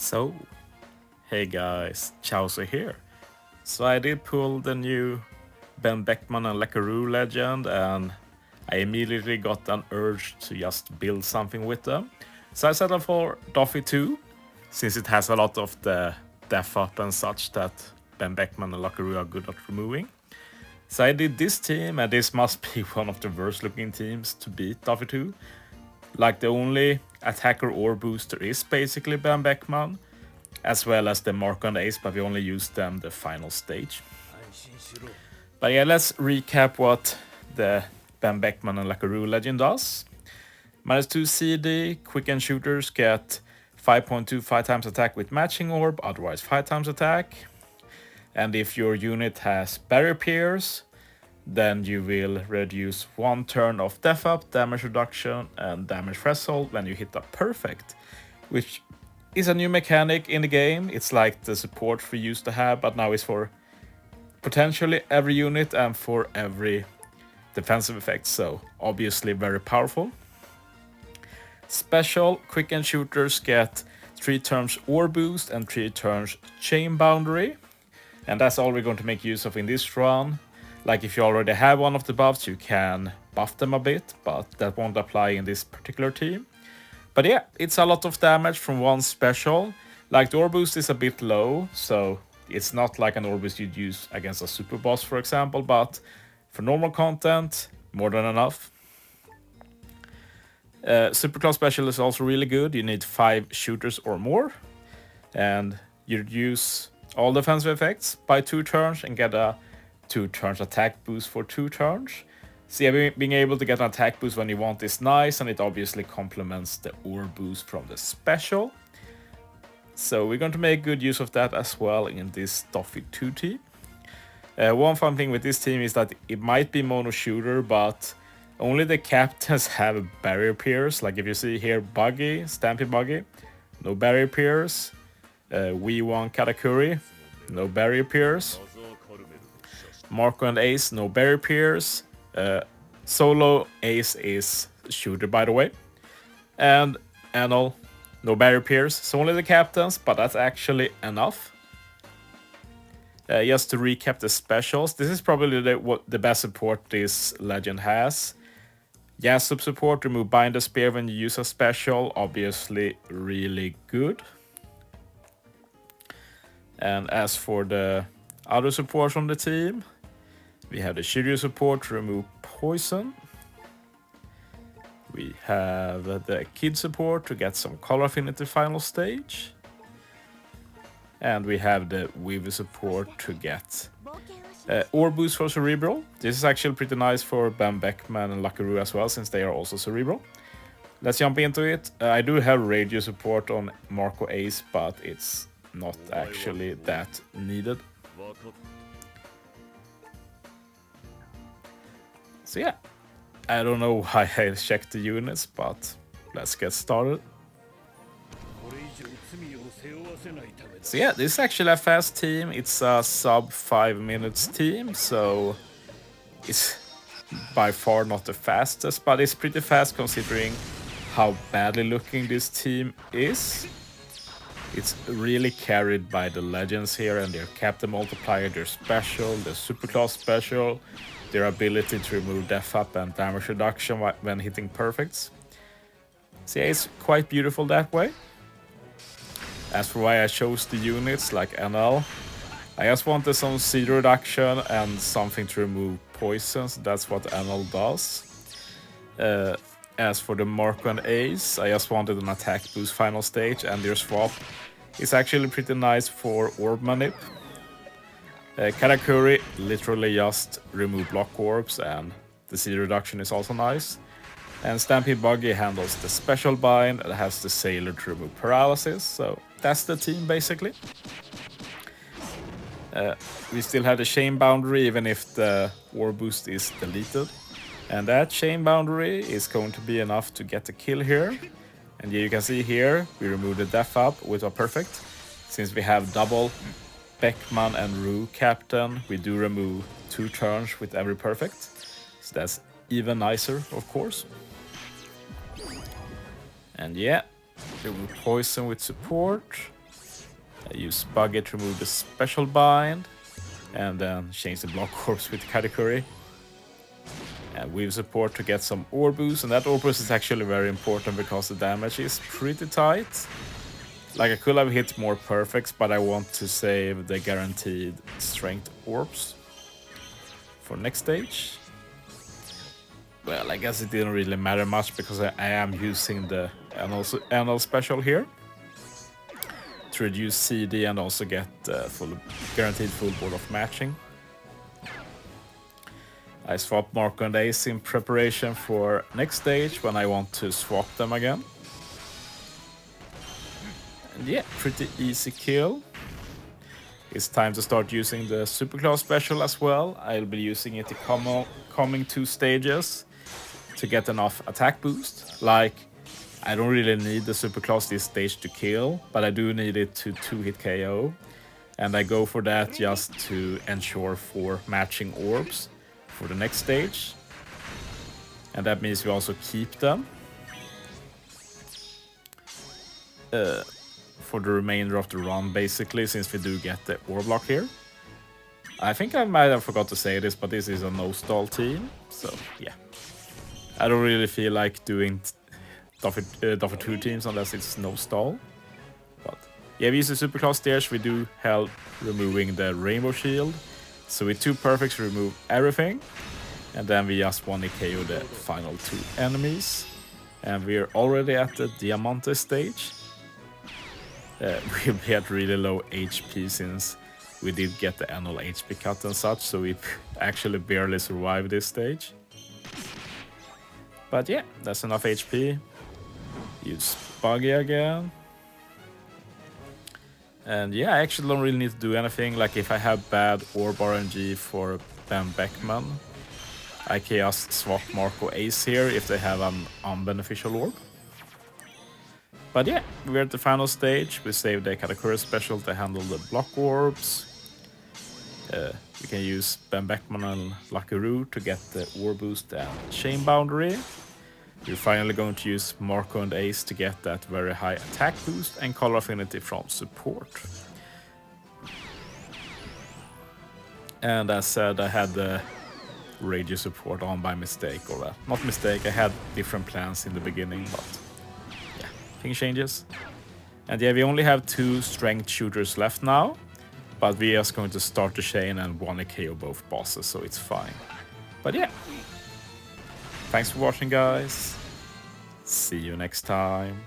So, hey guys, Chauzu here. So I did pull the new Beckman and Roux legend, and I immediately got an urge to just build something with them. So I settled for Doffy 2, since it has a lot of the def up and such that Beckman and Roux are good at removing. So I did this team, and this must be one of the worst looking teams to beat Doffy 2. Like, the only attacker or booster is basically Beckman, as well as the Mark and Ace, but we only use them the final stage. But yeah, let's recap what the Beckman and Roux legend does. -2 CD, quick and shooters get 5.25 times attack with matching orb, otherwise 5 times attack. And if your unit has barrier pierce, then you will reduce 1 turn of def up, damage reduction, and damage threshold when you hit a perfect, which is a new mechanic in the game. It's like the support we used to have, but now it's for potentially every unit and for every defensive effect, so obviously very powerful. Special, quick and shooters get 3 turns ore boost and 3 turns chain boundary, and that's all we're going to make use of in this run. Like, if you already have one of the buffs, you can buff them a bit, but that won't apply in this particular team. But yeah, it's a lot of damage from one special. Like, the ore boost is a bit low, so it's not like an ore boost you'd use against a super boss, for example, but for normal content, more than enough. Superclass special is also really good. You need 5 shooters or more, and you use all defensive effects by 2 turns and get a 2 turns attack boost for 2 turns. So yeah, being able to get an attack boost when you want is nice, and it obviously complements the ore boost from the special. So we're going to make good use of that as well in this Doffy 2 team. One fun thing with this team is that it might be mono shooter, but only the captains have a barrier pierce. Like, if you see here, Buggy, Stampy Buggy, no barrier pierce. V1 Katakuri, no barrier pierce. Marco and Ace, no barrier pierce. Solo Ace is shooter, by the way. And Anal, no barrier pierce. So only the captains, but that's actually enough. Just to recap the specials, this is probably the best support this legend has. Yasup support, remove Binder Spear when you use a special, obviously really good. And as for the other supports from the team, we have the Shiryu support to remove poison. We have the Kid support to get some color affinity final stage. And we have the Weaver support to get ore boost for Cerebral. This is actually pretty nice for Beckman and Roux as well, since they are also Cerebral. Let's jump into it. I do have radio support on Marco Ace, but it's not actually that needed. So yeah, I don't know why I checked the units, but let's get started. So yeah, this is actually a fast team. It's a sub 5 minutes team, so it's by far not the fastest, but it's pretty fast considering how badly looking this team is. It's really carried by the legends here and their captain multiplier, their special, their superclass special, their ability to remove def up and damage reduction when hitting perfects. So yeah, it's quite beautiful that way. As for why I chose the units like NL, I just wanted some seed reduction and something to remove poisons. That's what NL does. As for the Marco and Ace, I just wanted an attack boost final stage, and their swap is actually pretty nice for orb manip. Katakuri literally just remove block orbs, and the seed reduction is also nice. And Stampy Buggy handles the special bind and has the Sailor to remove paralysis, so that's the team basically. We still have the chain boundary even if the war boost is deleted. And that chain boundary is going to be enough to get the kill here. And you can see here, we remove the def up with a perfect. Since we have double Beckman and Roux captain, we do remove 2 turns with every perfect. So that's even nicer, of course. And yeah, remove poison with support. I use Buggy to remove the special bind, and then change the block corpse with Katakuri. And Weave support to get some ore boost, and that ore boost is actually very important because the damage is pretty tight. Like, I could have hit more perfects, but I want to save the guaranteed strength orbs for next stage. Well, I guess it didn't really matter much because I am using the Anal special here to reduce CD and also get guaranteed full board of matching. I swap Marco and Ace in preparation for next stage when I want to swap them again. And yeah, pretty easy kill. It's time to start using the Superclass special as well. I'll be using it the coming 2 stages to get enough attack boost. Like, I don't really need the Superclass this stage to kill, but I do need it to 2-hit KO. And I go for that just to ensure 4 matching orbs for the next stage. And that means we also keep them for the remainder of the run, basically, since we do get the orb block here. I think I might have forgot to say this, but this is a no-stall team, so yeah. I don't really feel like doing Doffy 2 teams unless it's no-stall. But yeah, we use the Superclass stairs, we do help removing the Rainbow Shield. So with 2 perfects, we remove everything. And then we just 1-hit KO the final 2 enemies. And we're already at the Diamante stage. We'll be at really low HP since we did get the annual HP cut and such, so we actually barely survived this stage. But yeah, that's enough HP. Use Buggy again. And yeah, I actually don't really need to do anything. Like, if I have bad orb RNG for Ben Beckman, I can just swap Marco Ace here if they have an unbeneficial orb. But yeah, we're at the final stage. We saved the Katakuri special to handle the block orbs. We can use Ben Beckman and Lucky Roux to get the orb boost and chain boundary. We're finally going to use Marco and Ace to get that very high attack boost and color affinity from support. And as said, I had the radio support on by mistake, or not mistake, I had different plans in the beginning, but yeah, things changes. And yeah, we only have 2 strength shooters left now, but we're just going to start the chain and 1-hit KO both bosses, so it's fine. But yeah, thanks for watching, guys. See you next time.